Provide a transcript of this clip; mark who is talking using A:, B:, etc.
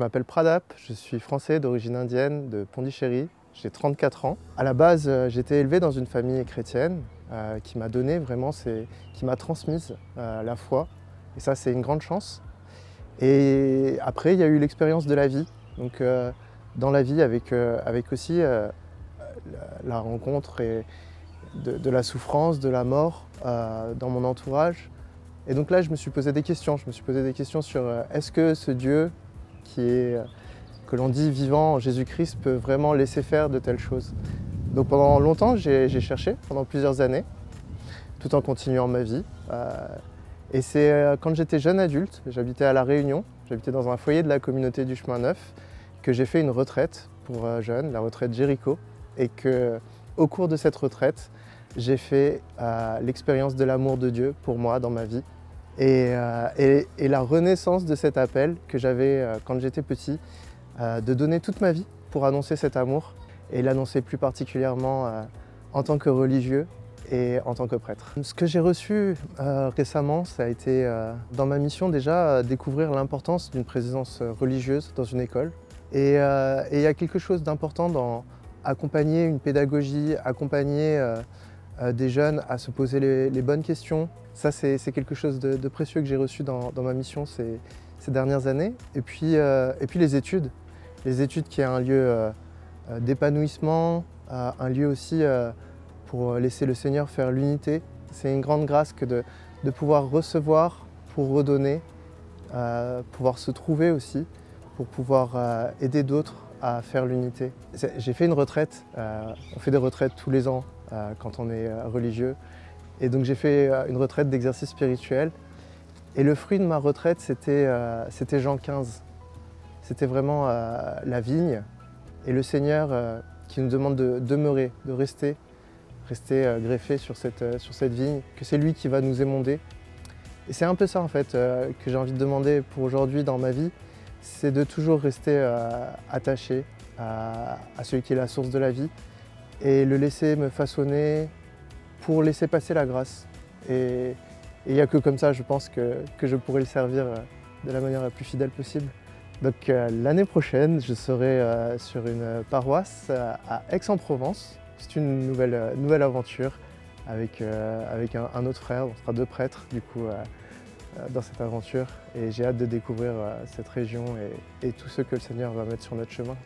A: m'appelle Pradap, je suis français d'origine indienne de Pondichéry, j'ai 34 ans. À la base, j'ai été élevé dans une famille chrétienne qui m'a donné vraiment, qui m'a transmise la foi. Et ça, c'est une grande chance. Et après, il y a eu l'expérience de la vie. Donc, dans la vie, avec aussi la rencontre de la souffrance, de la mort dans mon entourage. Et donc là, je me suis posé des questions. Je me suis posé des questions sur est-ce que ce Dieu que l'on dit vivant, Jésus-Christ, peut vraiment laisser faire de telles choses. Donc pendant longtemps, j'ai cherché, pendant plusieurs années, tout en continuant ma vie. Et c'est quand j'étais jeune adulte, j'habitais à La Réunion, j'habitais dans un foyer de la communauté du Chemin Neuf, que j'ai fait une retraite pour jeunes, la retraite Jéricho, et qu'au cours de cette retraite, j'ai fait l'expérience de l'amour de Dieu pour moi dans ma vie. Et la renaissance de cet appel que j'avais quand j'étais petit, de donner toute ma vie pour annoncer cet amour et l'annoncer plus particulièrement en tant que religieux et en tant que prêtre. Ce que j'ai reçu récemment, ça a été dans ma mission déjà découvrir l'importance d'une présence religieuse dans une école. Et il y a quelque chose d'important dans accompagner une pédagogie, accompagner des jeunes à se poser les bonnes questions. Ça, c'est quelque chose de précieux que j'ai reçu dans ma mission ces dernières années. Et puis les études. Les études qui est un lieu d'épanouissement, un lieu aussi pour laisser le Seigneur faire l'unité. C'est une grande grâce que de pouvoir recevoir pour redonner, pouvoir se trouver aussi, pour pouvoir aider d'autres à faire l'unité. J'ai fait une retraite, on fait des retraites tous les ans quand on est religieux. Et donc j'ai fait une retraite d'exercice spirituel. Et le fruit de ma retraite, c'était Jean 15. C'était vraiment la vigne et le Seigneur qui nous demande de demeurer, de rester greffé sur cette vigne, que c'est lui qui va nous émonder. Et c'est un peu ça en fait que j'ai envie de demander pour aujourd'hui dans ma vie, c'est de toujours rester attaché à celui qui est la source de la vie et le laisser me façonner pour laisser passer la grâce. Et il n'y a que comme ça, je pense, que je pourrai le servir de la manière la plus fidèle possible. Donc l'année prochaine, je serai sur une paroisse à Aix-en-Provence. C'est une nouvelle aventure avec un autre frère. On sera deux prêtres du coup dans cette aventure. Et j'ai hâte de découvrir cette région et tous ceux que le Seigneur va mettre sur notre chemin.